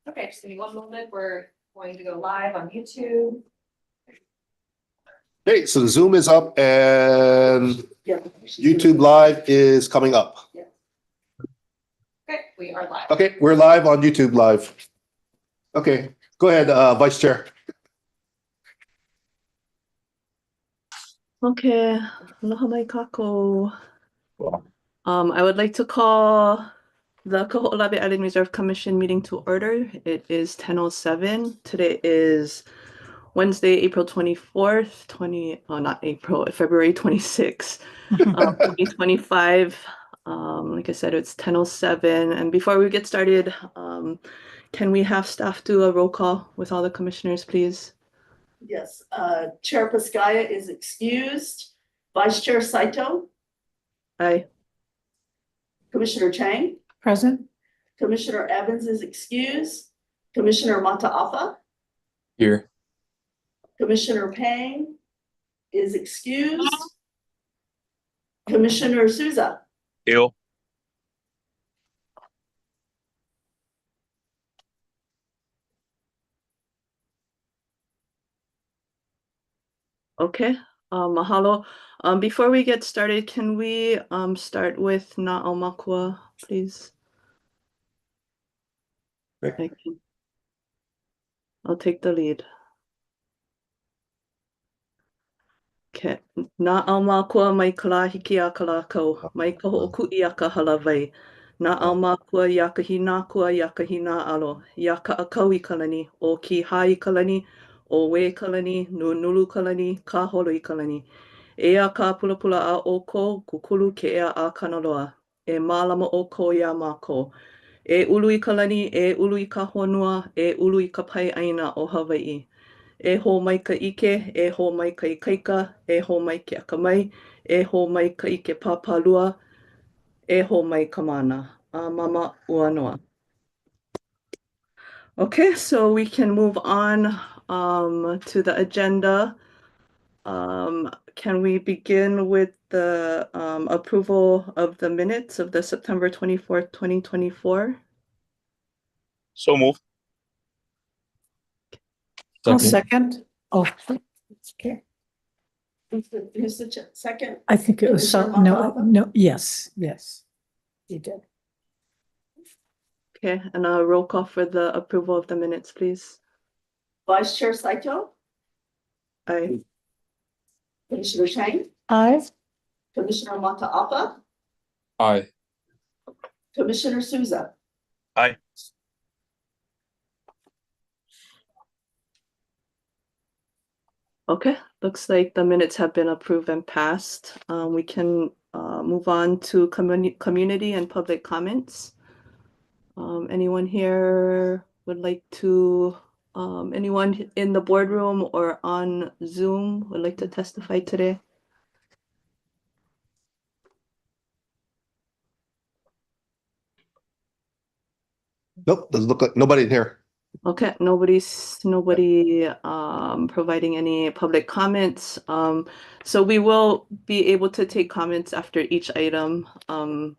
Okay, just give me one moment. We're going to go live on YouTube. Okay, so the Zoom is up and Yeah. YouTube Live is coming up. Okay, we are live. Okay, we're live on YouTube Live. Okay, go ahead, Vice Chair. Okay, aloha mai kako. I would like to call the Kaho'olawe Island Reserve Commission meeting to order. It is 10:07. Today is Wednesday, April 24th, February 26th, 2025. Like I said, it's 10:07. And before we get started, can we have staff do a roll call with all the commissioners, please? Yes, Chair Piscaya is excused. Vice Chair Saito, Aye. Commissioner Chang, Present. Commissioner Evans is excused. Commissioner Mataafa, Here. Commissioner Pang is excused. Commissioner Souza, Ill. Okay, mahalo. Before we get started, can we start with Na'aumakua, please? Right. Thank you. I'll take the lead. Okay. Na'aumakua mai kalahiki a kalakau, mai ka ho'oku'i a ka halawai. Na'aumakua ia ka hinakua ia ka hina'alo, ia ka akau I ka lani, o ki hai ka lani, o we ka lani, nulu ka lani, ka holo I ka lani. Ea ka pulapula a oko, kukulu ke ea a kanaloa. E mālama oko ia māko. E ulu I ka lani, e ulu I ka honua, e ulu I ka pai aina o Hawaii. E ho mai ka ike, e ho mai ka ikaika, e ho mai ke akamai, e ho mai ka ike pāpalua, e ho mai ka mana. Mama ua noa. Okay, so we can move on to the agenda. Can we begin with the approval of the minutes of the September 24th, 2024? So moved. I'll second. Oh, okay. who's the second? I think it was, Commissioner Mataafa? yes, you did. Okay, and a roll call for the approval of the minutes, please. Vice Chair Saito, Aye. Commissioner Chang, Aye. Commissioner Mataafa, Aye. Commissioner Souza. Aye. Okay, looks like the minutes have been approved and passed. We can move on to community and public comments. Anyone here would like to, anyone in the boardroom or on Zoom would like to testify today? Nope, doesn't look like nobody in here. Okay, nobody providing any public comments. So we will be able to take comments after each item. And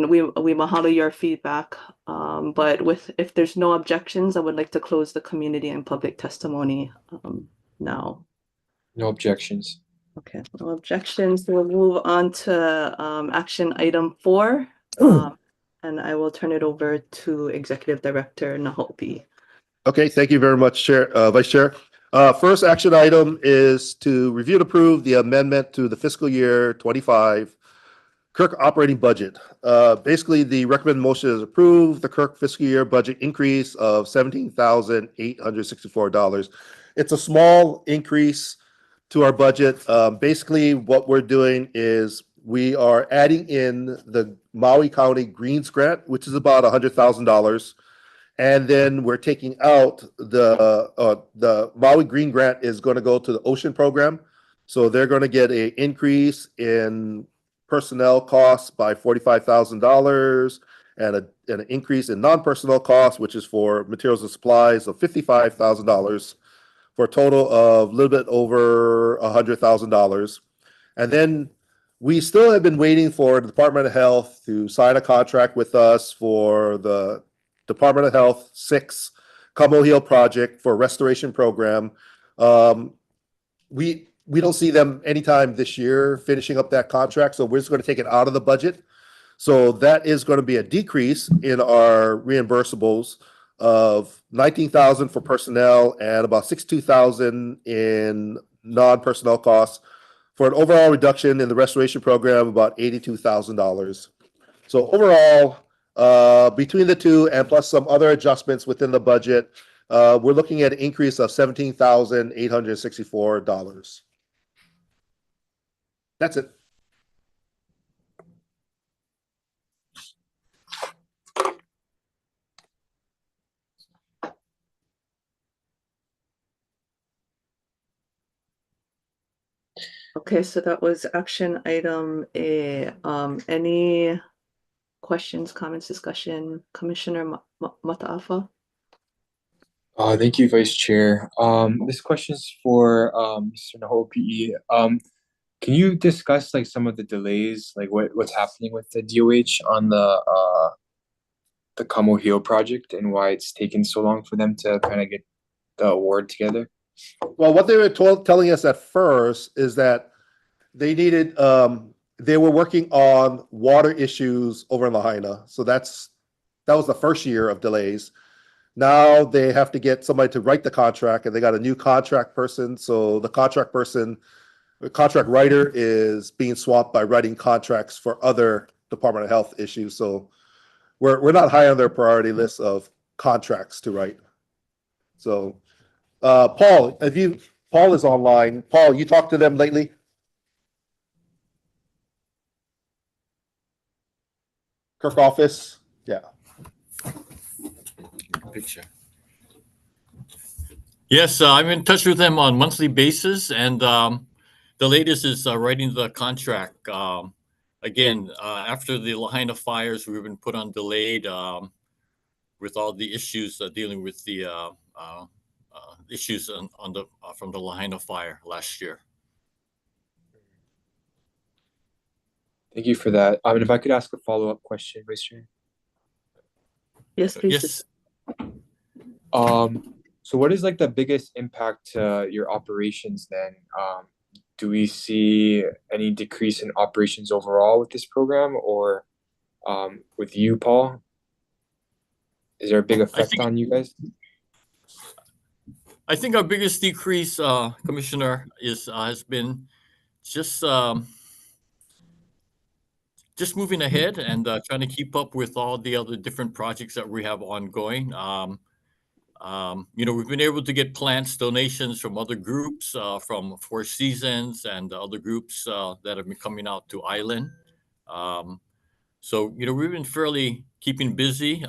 we mahalo your feedback. But if there's no objections, I would like to close the community and public testimony now. No objections. Okay, no objections. We'll move on to action item 4. And I will turn it over to Executive Director Nahopi. Okay, thank you very much, Chair, Vice Chair. First action item is to review and approve the amendment to the fiscal year 25 KIRC operating budget. Basically, the recommended motion is approved the KIRC fiscal year budget increase of $17,864. It's a small increase to our budget. Basically, what we're doing is we are adding in the Maui County Greens Grant, which is about $100,000. And then we're taking out the Maui Green Grant is going to go to the Ocean Program. So they're going to get an increase in personnel costs by $45,000 and an increase in non-personnel costs, which is for materials and supplies of $55,000 for a total of a little bit over $100,000. And then we still have been waiting for the Department of Health to sign a contract with us for the Department of Health 6 Kaho'olawe project for restoration program. We don't see them anytime this year finishing up that contract, so we're just going to take it out of the budget. So that is going to be a decrease in our reimbursables of 19,000 for personnel and about 62,000 in non-personnel costs, for an overall reduction in the restoration program of about $82,000. So overall, between the two and plus some other adjustments within the budget, we're looking at an increase of $17,864. That's it. Okay, so that was action item A. Any questions, comments, discussion? Commissioner Mataafa? Thank you, Vice Chair. This question is for Mr. Naho'opi'i. Can you discuss like some of the delays, like what's happening with the DOH on the Kaho'olawe project and why it's taken so long for them to kind of get the award together? Well, what they were telling us at first is that they needed, they were working on water issues over in Lahaina. So that was the first year of delays. Now they have to get somebody to write the contract, and they got a new contract person. So the contract writer is being swamped by writing contracts for other Department of Health issues. So we're not high on their priority list of contracts to write. So Paul is online. Paul, you talked to them lately? KIRC office? Yeah. Picture. Yes, I'm in touch with them on monthly basis, and the latest is writing the contract. Again, after the Lahaina fires, we've been put on delayed with all the issues dealing with the issues from the Lahaina fire last year. Thank you for that. And if I could ask a follow-up question, Vice Chair. Yes, please. Yes. So what is like the biggest impact to your operations then? Do we see any decrease in operations overall with this program, or with you, Paul? Is there a big effect on you guys? I think our biggest decrease, Commissioner, has been just moving ahead and trying to keep up with all the other different projects that we have ongoing. We've been able to get plants donations from other groups, from Four Seasons and other groups that have been coming out to Island. So we've been fairly keeping busy.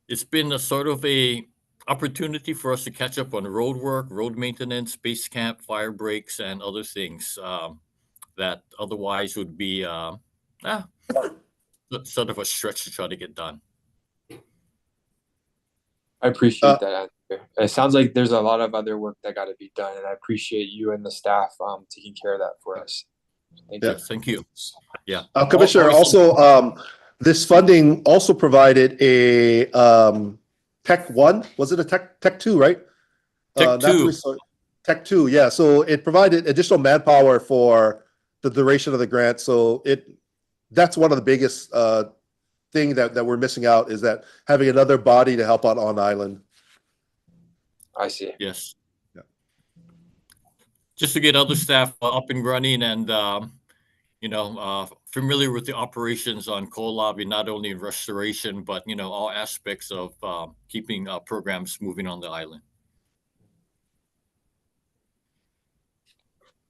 It's been a sort of a opportunity for us to catch up on road work, road maintenance, base camp, fire breaks, and other things that otherwise would be sort of a stretch to try to get done. I appreciate that answer. It sounds like there's a lot of other work that got to be done, and I appreciate you and the staff taking care of that for us. Thank you. Yes, thank you. Yeah. Commissioner, also, this funding also provided a Tech 1. Was it a Tech 2, right? Tech 2. Tech 2, yeah. So it provided additional manpower for the duration of the grant. So that's one of the biggest thing that we're missing out, is that having another body to help out on island. I see. Yes. Yeah. Just to get other staff up and running and familiar with the operations on Kaho'olawe, not only in restoration but all aspects of keeping programs moving on the island.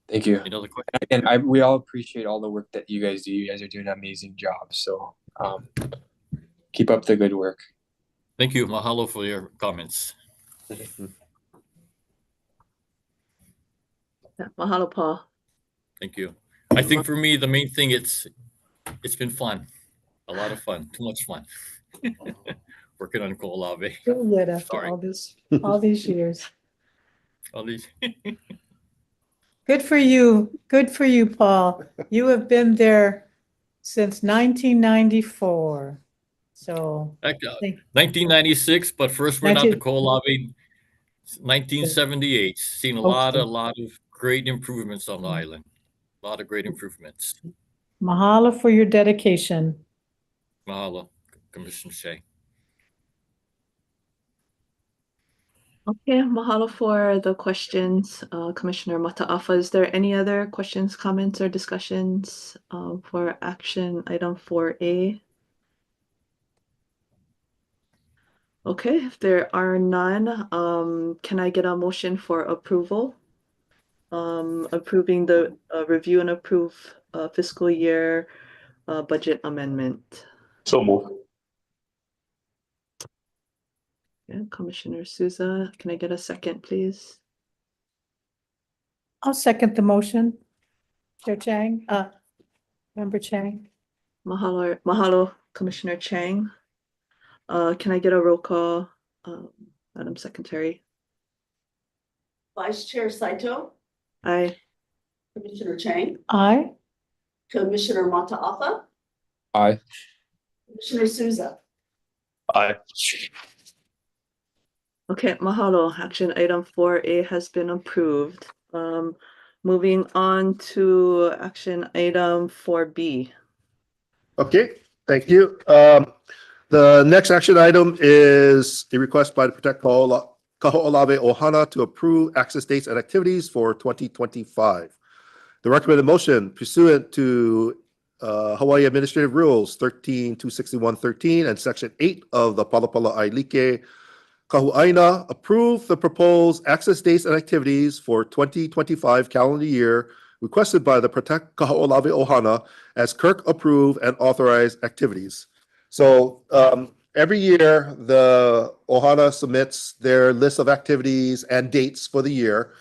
Thank you. Another question? And we all appreciate all the work that you guys do. You guys are doing an amazing job. So keep up the good work. Thank you. Mahalo for your comments. Yeah, mahalo, Paul. Thank you. I think for me, the main thing, it's been fun. A lot of fun. Too much fun. Working on Kaho'olawe. Still good after Sorry. all these years. All these. Good for you. Good for you, Paul. You have been there since 1994. So Heck, Thank- 1996, but first went out to 19 Kaho'olawe 1978. Seen a lot Okay. of great improvements on the island. A lot of great improvements. mahalo for your dedication. Mahalo, Commissioner Shea. Okay, mahalo for the questions, Commissioner Mataafa. Is there any other questions, comments, or discussions for action item 4A? Okay, if there are none, can I get a motion for approval? Approving the review and approve fiscal year budget amendment. So move. Yeah, Commissioner Souza, can I get a second, please? I'll second the motion. Chair Chang, Member Chang. Mahalo, Commissioner Chang. Can I get a roll call, Madam Secretary? Vice Chair Saito, Aye. Commissioner Chang, Aye. Commissioner Mataafa, Aye. Commissioner Souza. Aye. Okay, mahalo. Action item 4A has been approved. Moving on to action item 4B. Okay, thank you. The next action item is a request by the Protect Kaho'olawe Ohana to approve access dates and activities for 2025. The recommended motion pursuant to Hawaii Administrative Rules 13-261-13 and Section 8 of the Palapala Ailike Kahu'aina approve the proposed access dates and activities for 2025 calendar year requested by the Protect Kaho'olawe Ohana as KIRC approved and authorized activities. So every year, the Ohana submits their list of activities and dates for the year.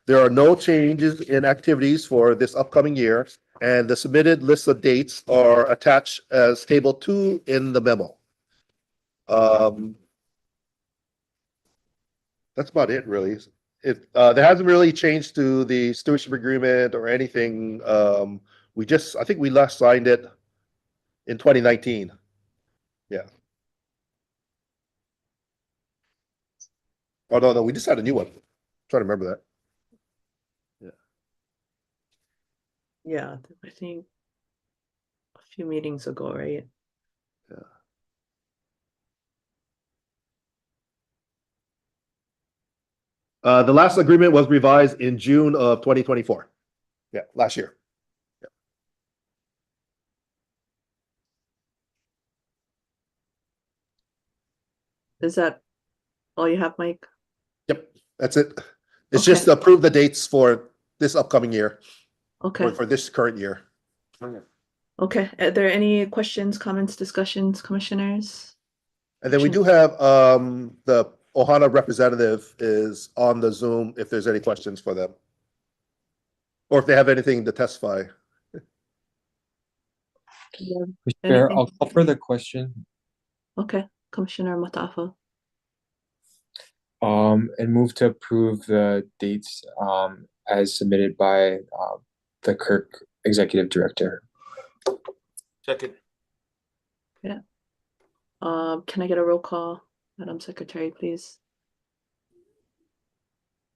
There are no changes in activities for this upcoming year, and the submitted list of dates are attached as Table 2 in the memo. That's about it, really. There hasn't really changed to the stewardship agreement or anything. I think we last signed it in 2019. Yeah. Oh, no, we just had a new one. I'm trying to remember that. Yeah, I think a few meetings ago, right? The last agreement was revised in June of 2024. Yeah, last year. Is that all you have, Mike? Yep, that's it. It's Okay. just to approve the dates for this upcoming year, Okay, or for this current year. okay. Are there any questions, comments, discussions, commissioners? And then we do have the Ohana representative is on the Zoom if there's any questions for them. Or if they have anything to testify. Chair, Anything? I'll call for the question. Okay, Commissioner Mataafa. And move to approve the dates as submitted by the KIRC Executive Director. Second. Can I get a roll call, Madam Secretary, please?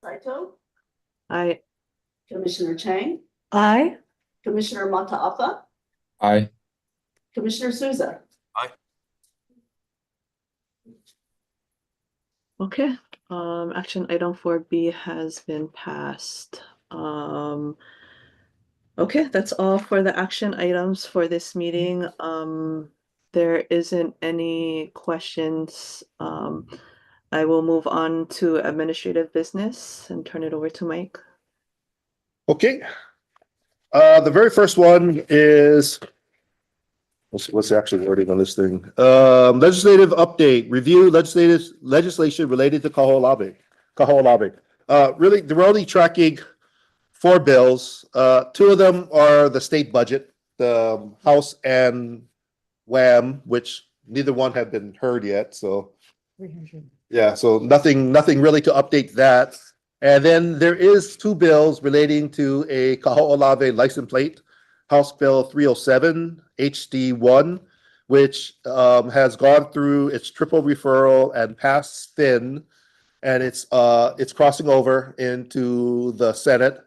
Saito, Aye. Commissioner Chang, Aye. Commissioner Mataafa, Aye. Commissioner Souza. Okay, action item 4B has been passed. Okay, that's all for the action items for this meeting. There isn't any questions. I will move on to administrative business and turn it over to Mike. Okay. The very first one is, what's the actual wording on this thing? Legislative update, review legislation related to Kaho'olawe. Really, they're only tracking 4 bills. 2 of them are the state budget, the House and WAM, which neither one have been heard yet. So 300. yeah, so nothing really to update that. And then there is 2 bills relating to a Kaho'olawe license plate, House Bill 307 HD1, which has gone through its triple referral and passed spin, and it's crossing over into the Senate.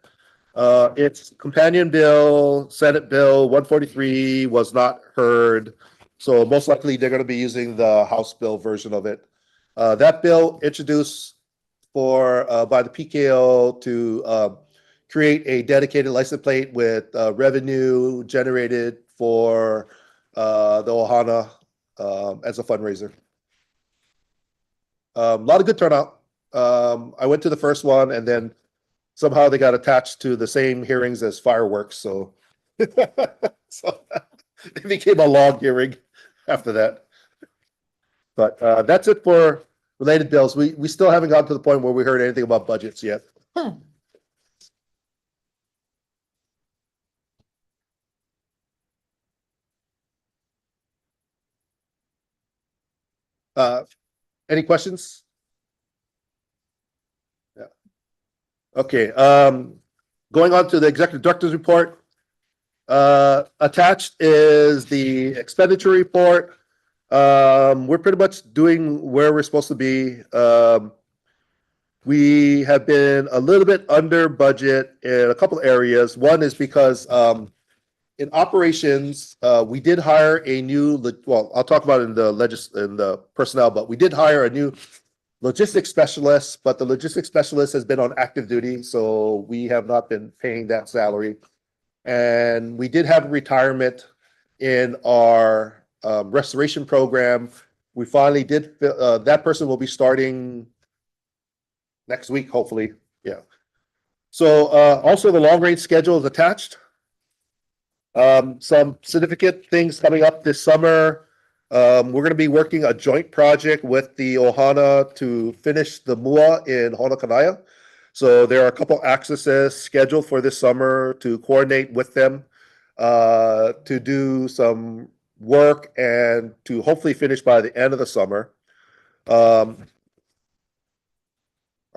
Its companion bill, Senate Bill 143, was not heard, so most likely they're going to be using the House bill version of it. That bill introduced by the PKO to create a dedicated license plate with revenue generated for the Ohana as a fundraiser. A lot of good turnout. I went to the first one, and then somehow they got attached to the same hearings as fireworks, so so it became a long hearing after that. But that's it for related bills. We still haven't gotten to the point where we heard anything about budgets yet. Any questions? Yeah. Okay. Going on to the executive director's report. Attached is the expenditure report. We're pretty much doing where we're supposed to be. We have been a little bit under budget in a couple areas. One is because in operations, we did hire a new, well, I'll talk about it in the personnel, but we did hire a new logistics specialist, but the logistics specialist has been on active duty, so we have not been paying that salary. And we did have a retirement in our restoration program. We finally did, that person will be starting next week, hopefully. Yeah. So also the long range schedule is attached. Some significant things coming up this summer. We're going to be working a joint project with the Ohana to finish the MUA in Honakanaya. So there are a couple accesses scheduled for this summer to coordinate with them to do some work and to hopefully finish by the end of the summer. Our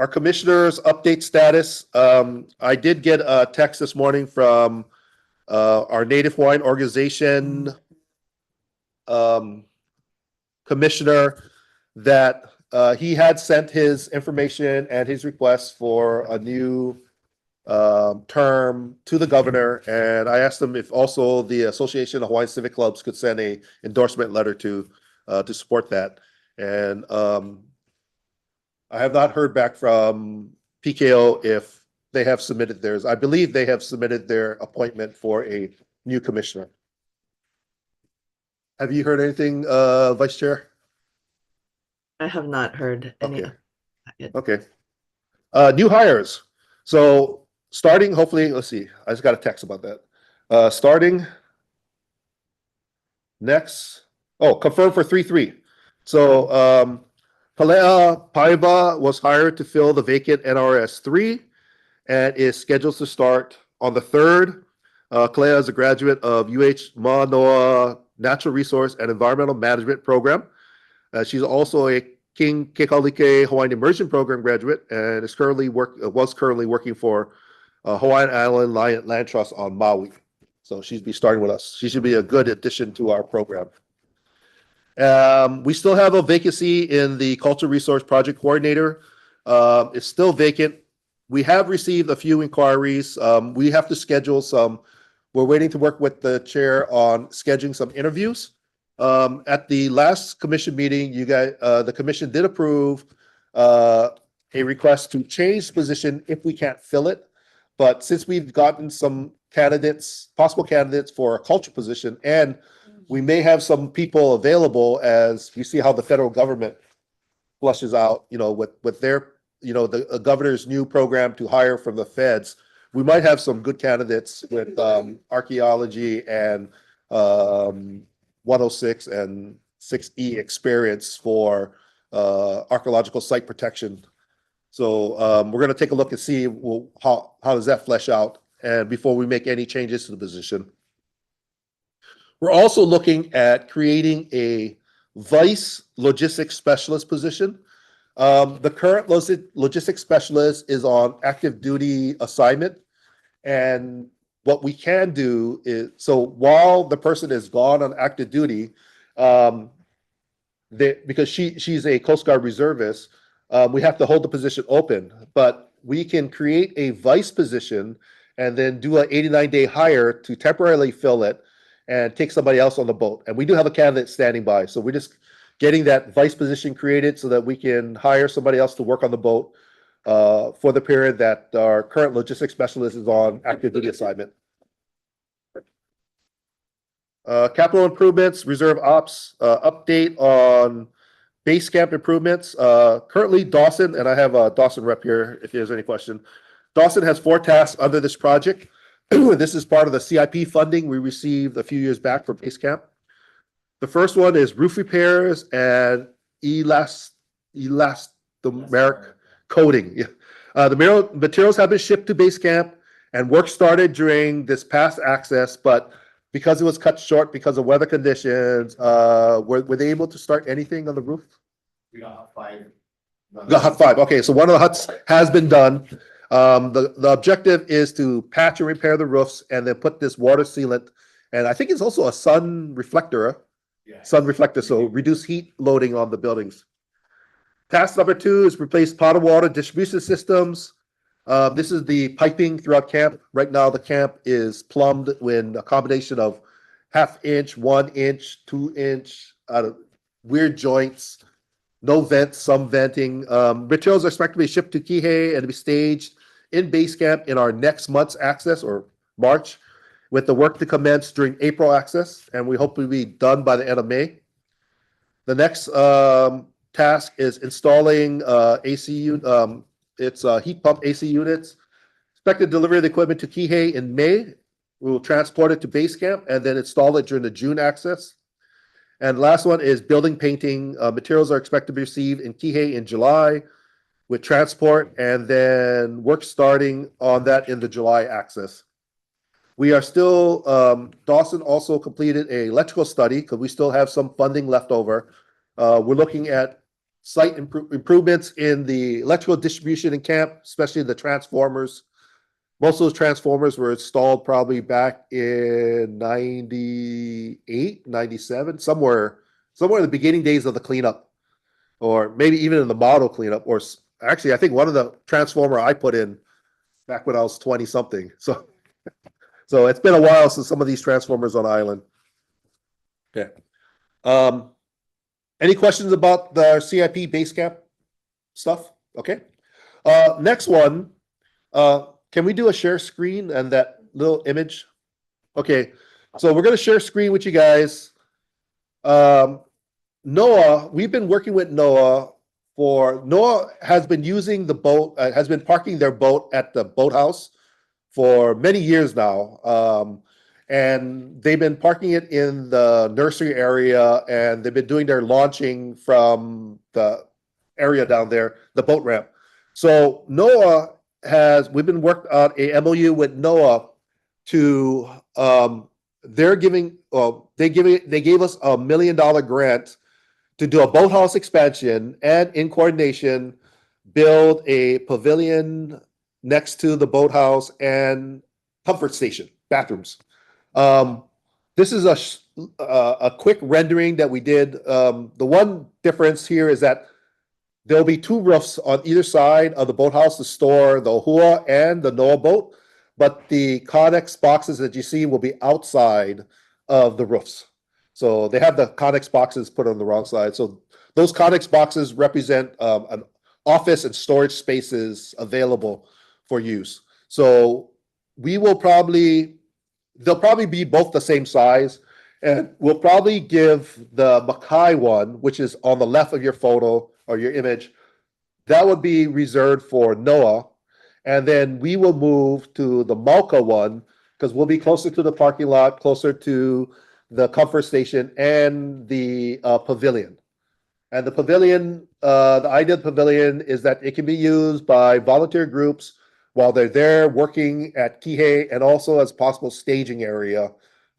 commissioner's update status. I did get a text this morning from our Native Hawaiian organization commissioner that he had sent his information and his request for a new term to the governor, and I asked him if also the Association of Hawaiian Civic Clubs could send a endorsement letter to support that. And I have not heard back from PKO if they have submitted theirs. I believe they have submitted their appointment for a new commissioner. Have you heard anything, Vice Chair? I have not heard any. Okay. New hires. So starting, hopefully, let's see. I just got a text about that. Starting next. Oh, confirmed for 3/3. So Palea Paiva was hired to fill the vacant NRS 3 and is scheduled to start on the 3rd. Kalea is a graduate of UH Manoa Natural Resource and Environmental Management Program. She's also a King Kekalike Hawaiian Immersion Program graduate and was currently working for Hawaiian Island Land Trust on Maui. So she'd be starting with us. She should be a good addition to our program. We still have a vacancy in the Cultural Resource Project Coordinator. It's still vacant. We have received a few inquiries. We have to schedule some. We're waiting to work with the chair on scheduling some interviews. At the last commission meeting, the commission did approve a request to change the position if we can't fill it. But since we've gotten some possible candidates for a culture position, and we may have some people available as you see how the federal government flushes out, with their, the governor's new program to hire from the feds, we might have some good candidates with archaeology and 106 and 6E experience for archaeological site protection. So we're going to take a look and see how does that flesh out, and before we make any changes to the position. We're also looking at creating a vice logistics specialist position. The current logistics specialist is on active duty assignment. And what we can do is, so while the person is gone on active duty, because she's a Coast Guard reservist, we have to hold the position open, but we can create a vice position and then do an 89-day hire to temporarily fill it and take somebody else on the boat. And we do have a candidate standing by. So we're just getting that vice position created so that we can hire somebody else to work on the boat for the period that our current logistics specialist is on active duty assignment. Capital improvements, reserve ops, update on base camp improvements. Currently Dawson, and I have a Dawson rep here if there's any question. Dawson has 4 tasks under this project. This is part of the CIP funding we received a few years back from base camp. The first one is roof repairs and elastomeric coating. The materials have been shipped to base camp and work started during this past access, but because it was cut short because of weather conditions, were they able to start anything on the roof? We got 5. Got hut 5. Okay, so one of the huts has been done. The objective is to patch and repair the roofs and then put this water sealant. And I think it's also a sun reflector, so reduce heat loading on the buildings. Task number 2 is replace potable water distribution systems. This is the piping throughout camp. Right now, the camp is plumbed with a combination of 1/2 inch, 1 inch, 2 inch, weird joints, no vents, some venting. Materials are expected to be shipped to Kihei and to be staged in base camp in our next month's access or March, with the work to commence during April access, and we hope to be done by the end of May. The next task is installing it's heat pump AC units. Expected delivery of the equipment to Kihei in May. We will transport it to base camp and then install it during the June access. And the last one is building painting. Materials are expected to be received in Kihei in July with transport and then work starting on that in the July access. We are still, Dawson also completed an electrical study because we still have some funding left over. We're looking at site improvements in the electrical distribution in camp, especially the transformers. Most of those transformers were installed probably back in 98, 97, somewhere in the beginning days of the cleanup, or maybe even in the model cleanup, or actually, I think one of the transformer I put in back when I was 20 something. So it's been a while since some of these transformers on island. Okay. Any questions about the CIP base camp stuff? Okay. Next one. Can we do a share screen and that little image? Okay. So we're going to share screen with you guys. NOAA, we've been working with NOAA NOAA has been using the boat, has been parking their boat at the boathouse for many years now. And they've been parking it in the nursery area, and they've been doing their launching from the area down there, the boat ramp. So NOAA we've been working on a MOU with NOAA to, they gave us $1 million grant to do a boathouse expansion and in coordination, build a pavilion next to the boathouse and comfort station, bathrooms. This is a quick rendering that we did. The one difference here is that there'll be 2 roofs on either side of the boathouse to store the Ohua and the NOAA boat, but the Connex boxes that you see will be outside of the roofs. So they have the Connex boxes put on the wrong side. So those Connex boxes represent an office and storage spaces available for use. So they'll probably be both the same size, and we'll probably give the Mackay one, which is on the left of your photo or your image, that would be reserved for NOAA. And then we will move to the Malka one because we'll be closer to the parking lot, closer to the comfort station and the pavilion. And the pavilion, the idea of the pavilion is that it can be used by volunteer groups while they're there working at Kihei, and also as possible staging area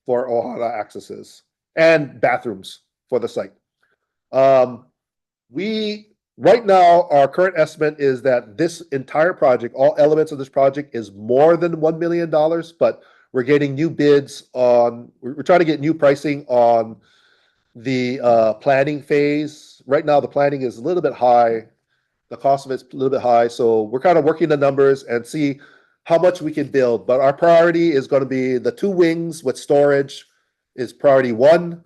for Ohana accesses and bathrooms for the site. Right now, our current estimate is that this entire project, all elements of this project, is more than $1 million, but we're getting new bids we're trying to get new pricing on the planning phase. Right now, the planning is a little bit high. The cost of it's a little bit high, so we're kind of working the numbers and see how much we can build. But our priority is going to be the 2 wings with storage is priority 1.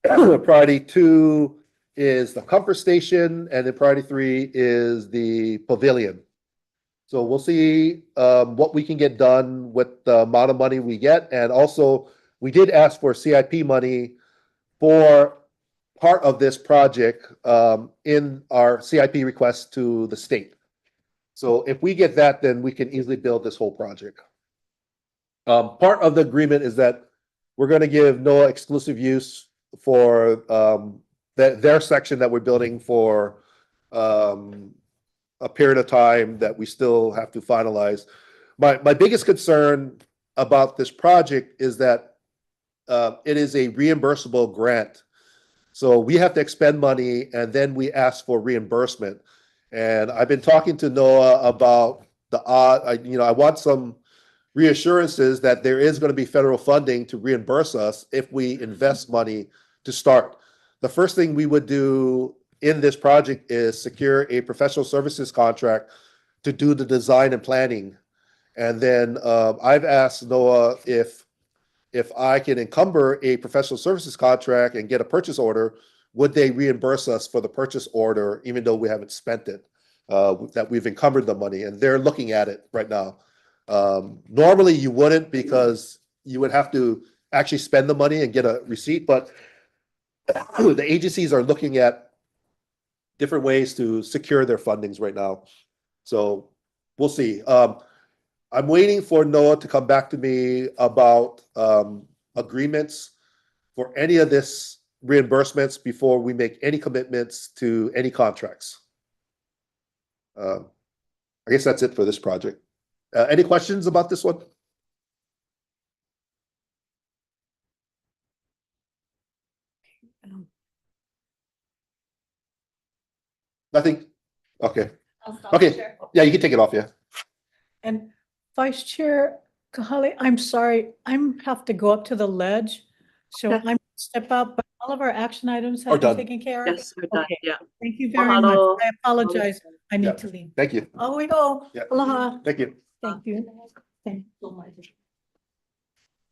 Priority 2 is the comfort station, and then priority 3 is the pavilion. So we'll see what we can get done with the amount of money we get. And also, we did ask for CIP money for part of this project in our CIP request to the state. So if we get that, then we can easily build this whole project. Part of the agreement is that we're going to give NOAA exclusive use for their section that we're building for a period of time that we still have to finalize. My biggest concern about this project is that it is a reimbursable grant. So we have to expend money and then we ask for reimbursement. And I've been talking to NOAA about I want some reassurances that there is going to be federal funding to reimburse us if we invest money to start. The first thing we would do in this project is secure a professional services contract to do the design and planning. And then I've asked NOAA if I can encumber a professional services contract and get a purchase order, would they reimburse us for the purchase order, even though we haven't spent it, that we've encumbered the money, and they're looking at it right now. Normally you wouldn't, because you would have to actually spend the money and get a receipt, but the agencies are looking at different ways to secure their fundings right now. So we'll see. I'm waiting for NOAA to come back to me about agreements for any of this reimbursements before we make any commitments to any contracts. I guess that's it for this project. Any questions about this one? Nothing? Okay. Okay. Yeah, you can take it off, yeah. And Vice Chair Kahale, I'm sorry, have to go up to the ledge. So Okay. I'm step out, but all of our action items Are have been done. taken care of. Yes, we're done. Okay. Yeah. Thank you very much. Mahalo. I apologize. I Yeah. need to leave. Thank you. Oh, we go. Yeah. Aloha. Thank you. Thank you. Thank you so much.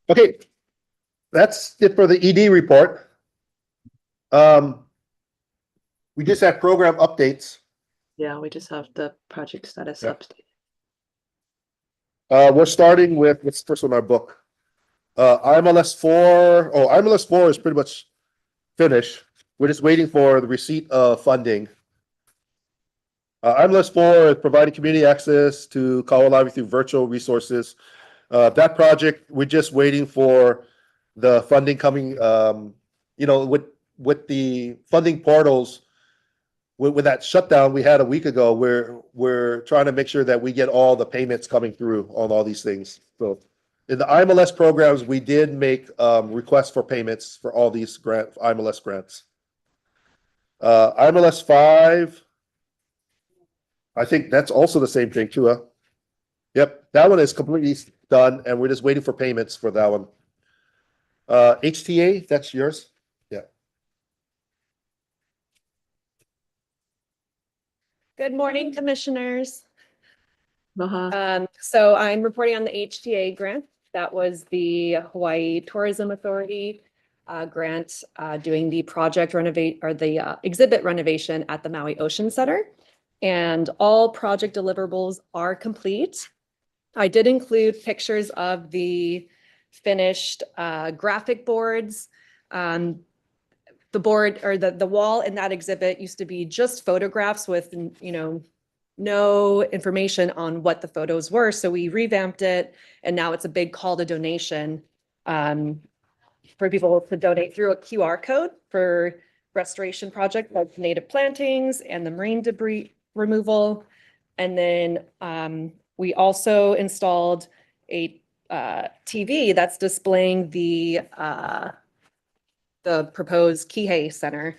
Okay. That's it for the ED report. We just had program updates. Yeah, we just have the project status Yeah. update. We're starting with, what's the first one in our book? IMLS 4. Oh, IMLS 4 is pretty much finished. We're just waiting for the receipt of funding. IMLS 4 is providing community access to Kaho'olawe through virtual resources. That project, we're just waiting for the funding coming. With the funding portals, with that shutdown we had a week ago, we're trying to make sure that we get all the payments coming through on all these things. So in the IMLS programs, we did make requests for payments for all these IMLS grants. IMLS 5, I think that's also the same thing too, huh? Yep, that one is completely done, and we're just waiting for payments for that one. HTA, that's yours? Yeah. Good morning, commissioners. Aloha. So I'm reporting on the HTA grant. That was the Hawaii Tourism Authority grant doing the project renovate or the exhibit renovation at the Maui Ocean Center. And all project deliverables are complete. I did include pictures of the finished graphic boards. The board or the wall in that exhibit used to be just photographs with, no information on what the photos were. So we revamped it, and now it's a big call to donation for people to donate through a QR code for restoration project like native plantings and the marine debris removal. And then we also installed a TV that's displaying the proposed Kihei Center,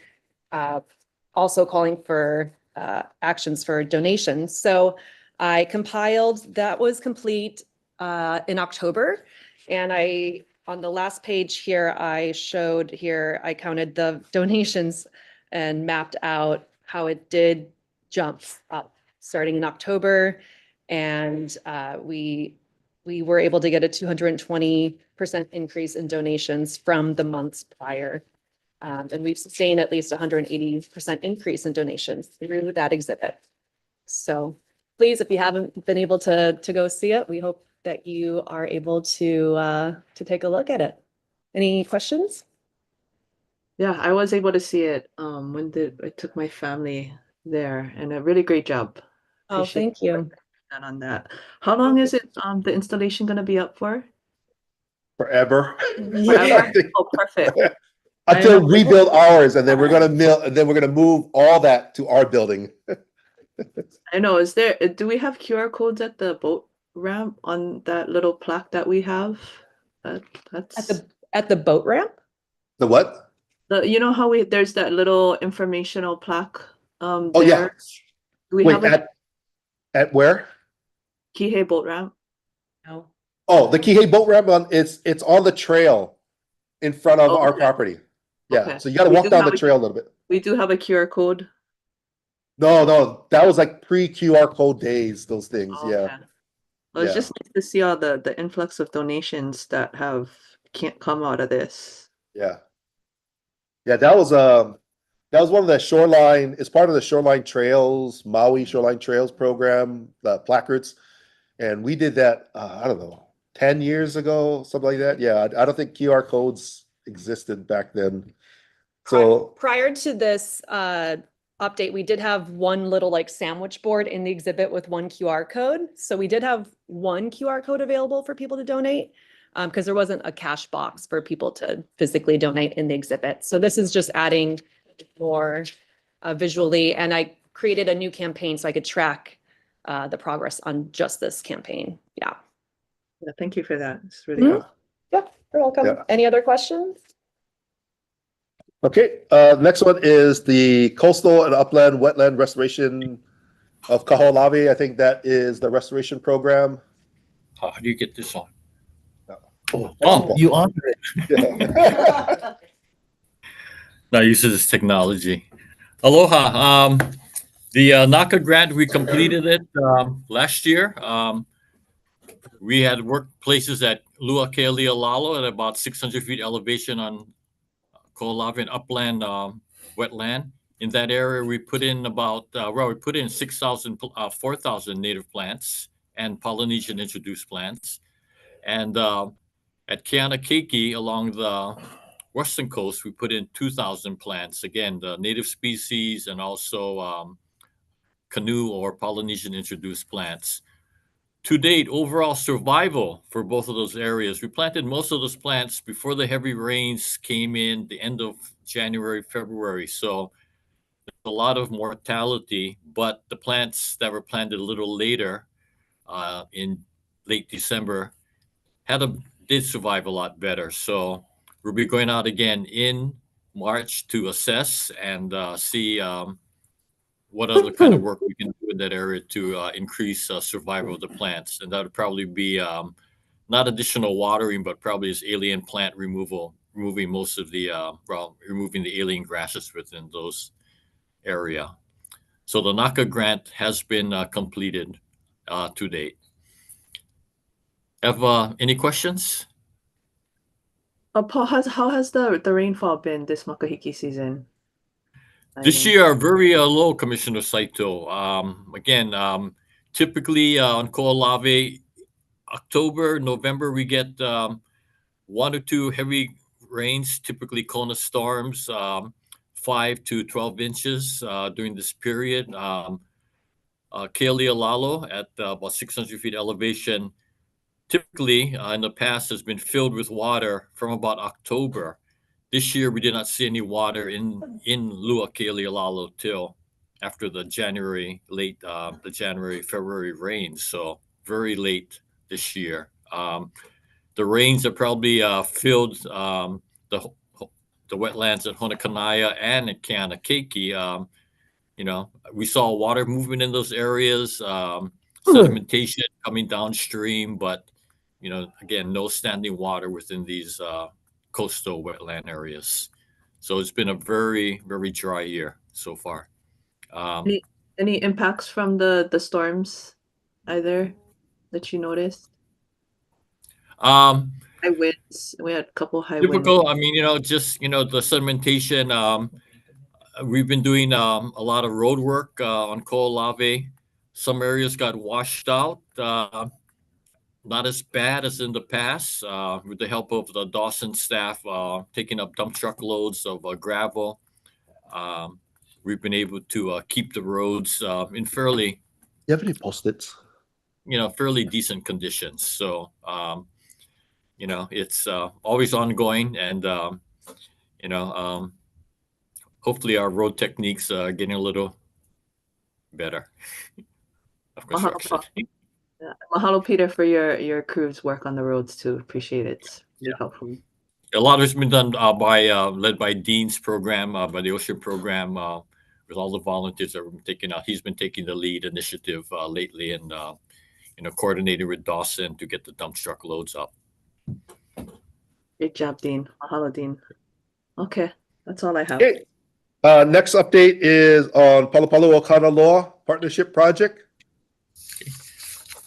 also calling for actions for donations. So I compiled, that was complete in October, and I on the last page here, I counted the donations and mapped out how it did jump up starting in October. And we were able to get a 220% increase in donations from the months prior. And we've sustained at least 180% increase in donations through that exhibit. So please, if you haven't been able to go see it, we hope that you are able to take a look at it. Any questions? Yeah, I was able to see it when I took my family there, and a really great job. Oh, Appreciate thank you. that on that. How long is it the installation going to be up for? Forever. Forever? Oh, perfect. Until we build ours, and then we're gonna move all that to our building. I know. Do we have QR codes at the boat ramp on that little plaque that we have? That's At the boat ramp? The what? you know how there's that little informational plaque Oh, there? yeah. Do we Wait, have a at where? Kihei boat ramp? No. Oh, the Kihei boat ramp it's on the trail in front of our Okay. property. Yeah, Okay. so you gotta We walk do down have the a- trail a little bit. We do have a QR code. No, that was like pre-QR code days, those things, Oh, yeah. okay. Well, it's Yeah. just nice to see all the influx of donations that can't come out of this. Yeah. Yeah, that was one of the shoreline, it's part of the Shoreline Trails, Maui Shoreline Trails program, the placards. And we did that, I don't know, 10 years ago, something like that. Yeah, I don't think QR codes existed back then. So, Prior to this update, we did have one little like sandwich board in the exhibit with one QR code. So we did have one QR code available for people to donate because there wasn't a cash box for people to physically donate in the exhibit. So this is just adding more visually. And I created a new campaign so I could track the progress on just this campaign. Yeah. Yeah, thank you for that. It's really Mhm. helpful. Yeah, you're welcome. Yeah. Any other questions? okay, next one is the coastal and upland wetland restoration of Kaho'olawe. I think that is the restoration program. How do you get this on? Oh, Oh, you on it. Yeah. Now uses this technology. Aloha. The NACA grant, we completed it last year. We had worked places at Lua Keali'olalo at about 600 feet elevation on Kaho'olawe and upland wetland. In that area, we put in we put in 4,000 native plants and Polynesian introduced plants. And at Keanakeke along the western coast, we put in 2,000 plants. Again, the native species and also canoe or Polynesian introduced plants. To date, overall survival for both of those areas, we planted most of those plants before the heavy rains came in the end of January, February. So a lot of mortality, but the plants that were planted a little later in late December did survive a lot better. So we'll be going out again in March to assess and see what other kind of work we can do in that area to increase survival of the plants. And that would probably be not additional watering, but probably as alien plant removal, removing most of the, removing the alien grasses within those area. So the NACA grant has been completed to date. Have any questions? Paul, how has the rainfall been this makahiki season? This year, very low, Commissioner Saito. Again, typically on Kaho'olawe, October, November, we get 1 or 2 heavy rains, typically Kona storms, 5 to 12 inches during this period. Keali'olalo at about 600 feet elevation, typically in the past has been filled with water from about October. This year, we did not see any water in Lua Keali'olalo till after the January, February rains. So very late this year. The rains have probably filled the wetlands at Honakanaya and at Keanakeke. We saw water movement in those areas, sedimentation coming downstream, but again, no standing water within these coastal wetland areas. So it's been a very, very dry year so far. Any impacts from the storms either that you noticed? High winds. We had a couple high winds. Typical. I mean, just the sedimentation. We've been doing a lot of road work on Kaho'olawe. Some areas got washed out. Not as bad as in the past, with the help of the Dawson staff taking up dump truck loads of gravel. We've been able to keep the roads in fairly, You have any Post-its? fairly decent conditions. So, it's always ongoing, and hopefully our road techniques are getting a little better of construction. Yeah. Mahalo, Peter, for your crew's work on the roads too. Appreciate it. It's really helpful. A lot has been done led by Dean's program, by the Ocean program, with all the volunteers that we've been taking out. He's been taking the lead initiative lately, and coordinating with Dawson to get the dump truck loads up. Great job, Dean. Mahalo, Dean. Okay, that's all I have. Okay. Next update is on Palopalo Kaho'olawe Partnership Project.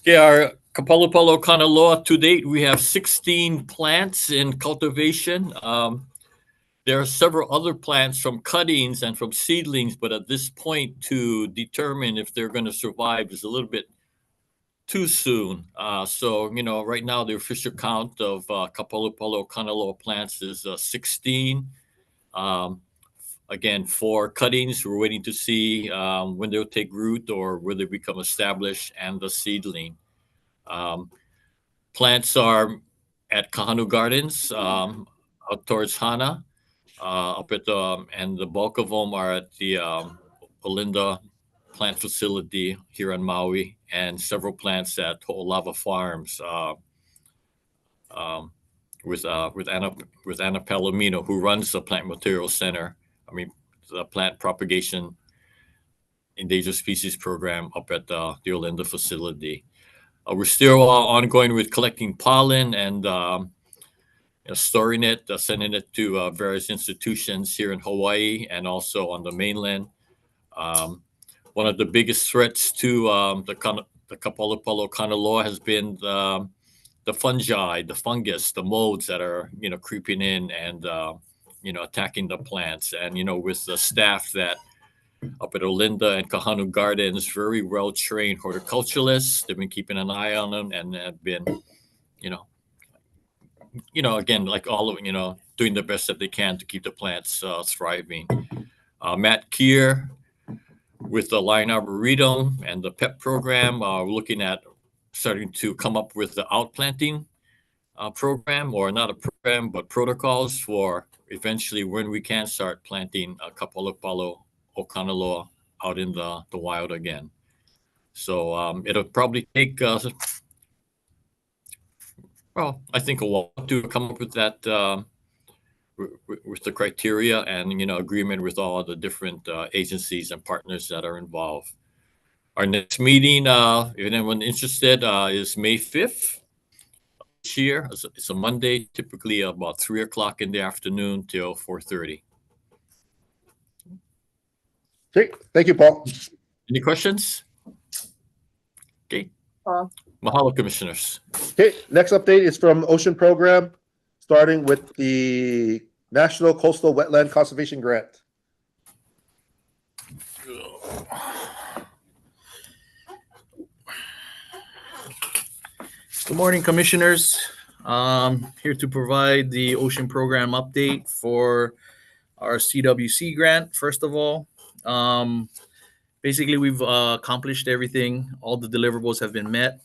Yeah, our Kapalapalo Kanaloa, to date, we have 16 plants in cultivation. There are several other plants from cuttings and from seedlings, but at this point, to determine if they're going to survive is a little bit too soon. So, right now, the official count of Kapalapalo Kanaloa plants is 16. Again, for cuttings, we're waiting to see when they'll take root or whether they become established, and the seedling. Plants are at Kahanu Gardens, out towards Hana, up at and the bulk of them are at the Olinda plant facility here on Maui, and several plants at Ho'olawe Farms with Anna Palomino, who runs the Plant Material Center. I mean, the Plant Propagation Endangered Species Program up at the Olinda facility. We're still ongoing with collecting pollen and storing it, sending it to various institutions here in Hawaii and also on the mainland. One of the biggest threats to the Kapalapalo Kanaloa has been the fungi, the fungus, the molds that are creeping in and attacking the plants. And with the staff that up at Olinda and Kahanu Gardens, very well-trained horticulturalists. They've been keeping an eye on them and have been, again, like all of, doing the best that they can to keep the plants thriving. Matt Kier with the Lion Arboretum and the PEP program, we're looking at starting to come up with the outplanting program, or not a program, but protocols for eventually when we can start planting a Kapalapalo Kanaloa out in the wild again. So it'll probably take, I think a while to come up with that, with the criteria and, agreement with all the different agencies and partners that are involved. Our next meeting, if anyone interested, is May 5th this year. It's a Monday, typically about 3 o'clock in the afternoon till 4:30. Okay, thank you, Paul. Any questions? Okay. Mahalo, commissioners. Okay, next update is from Ocean Program, starting with the National Coastal Wetland Conservation Grant. Good morning, commissioners. Here to provide the Ocean Program update for our CWC grant. First of all, basically we've accomplished everything. All the deliverables have been met.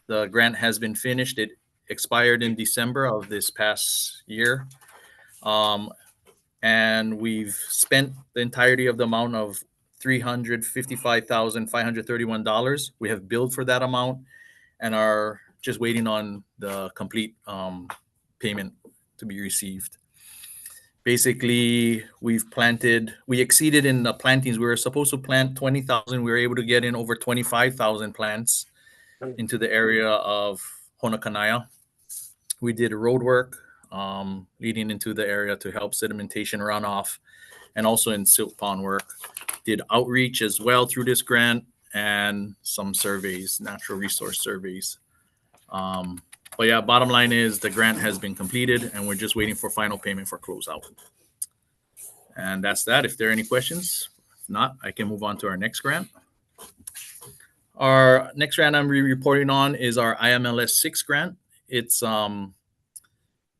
The grant has been finished. It expired in December of this past year. And we've spent the entirety of the amount of $355,531. We have billed for that amount and are just waiting on the complete payment to be received. Basically, we exceeded in the plantings. We were supposed to plant 20,000. We were able to get in over 25,000 plants into the area of Honakanaya. We did road work leading into the area to help sedimentation runoff, and also in silt pond work. Did outreach as well through this grant and some surveys, natural resource surveys. But yeah, bottom line is the grant has been completed and we're just waiting for final payment for closeout. And that's that. If there are any questions, if not, I can move on to our next grant. Our next grant I'm reporting on is our IMLS 6 grant. It's the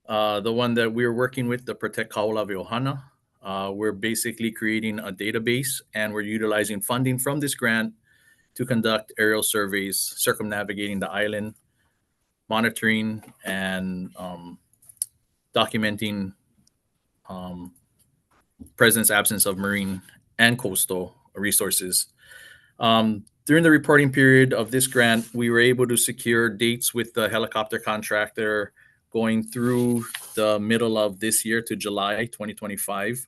one that we're working with to protect Kaho'olawe Ohana. We're basically creating a database and we're utilizing funding from this grant to conduct aerial surveys, circumnavigating the island, monitoring and documenting presence, absence of marine and coastal resources. During the reporting period of this grant, we were able to secure dates with the helicopter contractor going through the middle of this year to July 2025.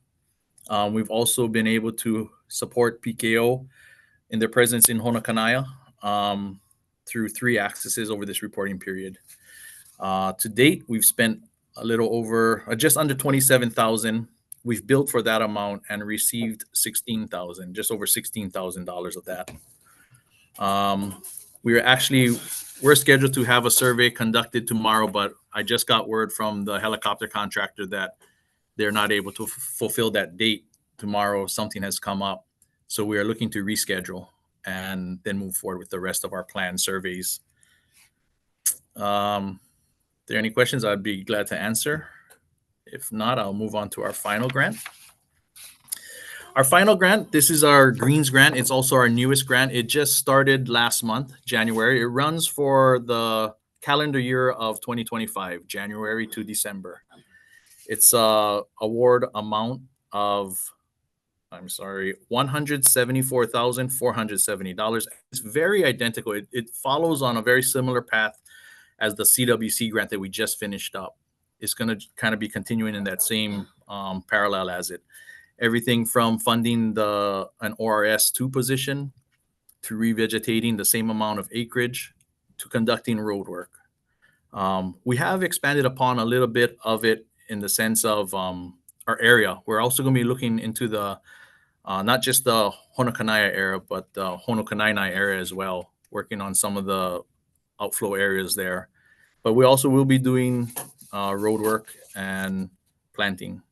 We've also been able to support PKO in their presence in Honokanaya through 3 accesses over this reporting period. To date, we've spent a little over, just under 27,000. We've billed for that amount and received 16,000, just over $16,000 of that. We're scheduled to have a survey conducted tomorrow, but I just got word from the helicopter contractor that they're not able to fulfill that date tomorrow. Something has come up. So we are looking to reschedule and then move forward with the rest of our planned surveys. If there are any questions, I'd be glad to answer. If not, I'll move on to our final grant. Our final grant, this is our Greens grant. It's also our newest grant. It just started last month, January. It runs for the calendar year of 2025, January to December. It's a award amount of, $174,470. It's very identical. It follows on a very similar path as the CWC grant that we just finished up. It's going to kind of be continuing in that same parallel as it. Everything from funding an ORS 2 position to revegetating the same amount of acreage to conducting road work. We have expanded upon a little bit of it in the sense of our area. We're also going to be looking into the not just the Honokanaya area, but the Honokanainai area as well, working on some of the outflow areas there. But we also will be doing road work and planting.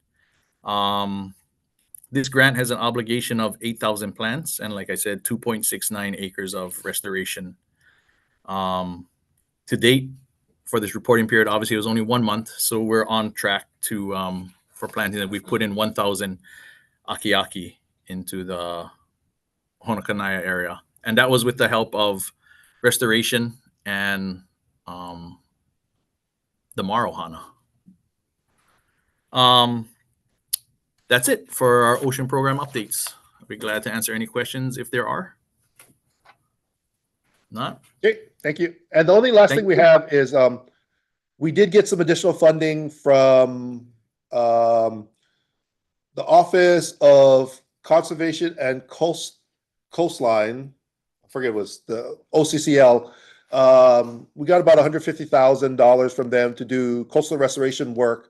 This grant has an obligation of 8,000 plants and, like I said, 2.69 acres of restoration. To date, for this reporting period, obviously it was only 1 month, so we're on track to for planting. That we've put in 1,000 akiaki into the Honokanaya area, and that was with the help of restoration and the Marohana. That's it for our ocean program updates. I'll be glad to answer any questions if there are. Not? Okay, thank you. And the only last thing we have is we did get some additional funding from the Office of Conservation and Coastline. I forget, it was the OCCL. We got about $150,000 from them to do coastal restoration work.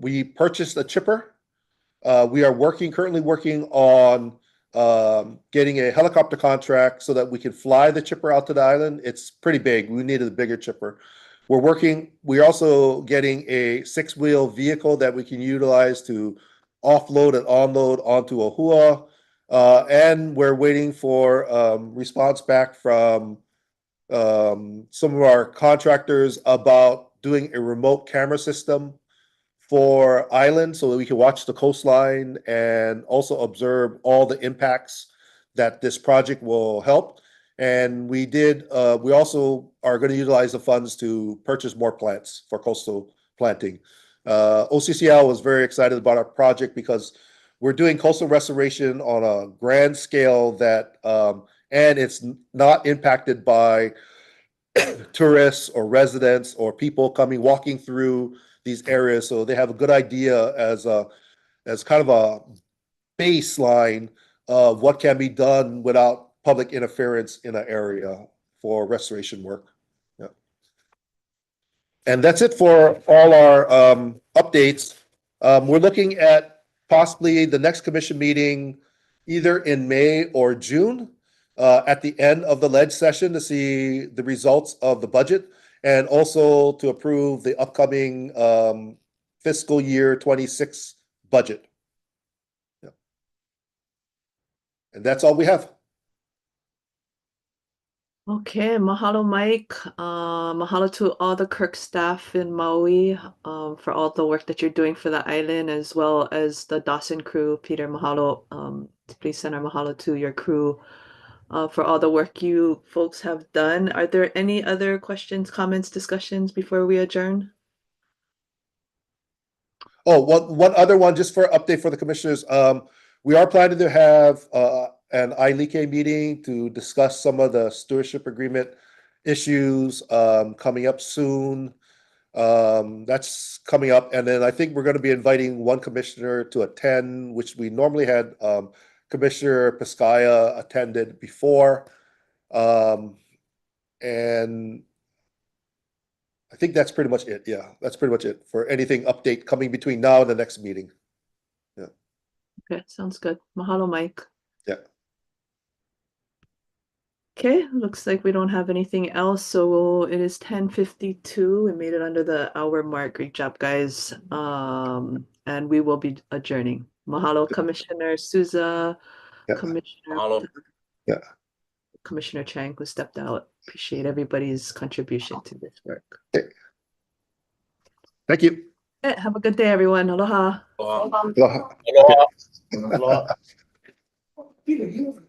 We purchased a chipper. We are currently working on getting a helicopter contract so that we can fly the chipper out to the island. It's pretty big. We needed a bigger chipper. We're also getting a 6-wheel vehicle that we can utilize to offload and onload onto Ohua. And we're waiting for response back from some of our contractors about doing a remote camera system for island so that we can watch the coastline and also observe all the impacts that this project will help. And we also are going to utilize the funds to purchase more plants for coastal planting. OCCL was very excited about our project because we're doing coastal restoration on a grand scale that, and it's not impacted by tourists or residents or people walking through these areas. So they have a good idea as kind of a baseline of what can be done without public interference in an area for restoration work. Yeah. And that's it for all our updates. We're looking at possibly the next commission meeting either in May or June, at the end of the ledge session to see the results of the budget and also to approve the upcoming fiscal year 26 budget. Yeah. And that's all we have. Okay, mahalo, Mike. Mahalo to all the KIRC staff in Maui for all the work that you're doing for the island, as well as the Dawson crew. Peter, mahalo. Please send our mahalo to your crew for all the work you folks have done. Are there any other questions, comments, discussions before we adjourn? Oh, one other one, just for update for the commissioners. We are planning to have an ILIKE meeting to discuss some of the stewardship agreement issues coming up soon. That's coming up. And then I think we're going to be inviting one commissioner to attend, which we normally had Commissioner Piscaya attended before. And I think that's pretty much it. Yeah, that's pretty much it for anything update coming between now and the next meeting. Yeah. Okay, sounds good. Mahalo, Mike. Yeah. Okay, looks like we don't have anything else. So it is 10:52. We made it under the hour mark. Great job, guys. And we will be adjourning. Mahalo, Commissioner Souza, Yeah. Commissioner Mahalo. Yeah. Commissioner Chang, who stepped out. Appreciate everybody's contribution to this work. Okay. Thank you. Have a good day, everyone. Aloha. Aloha. Aloha. Aloha.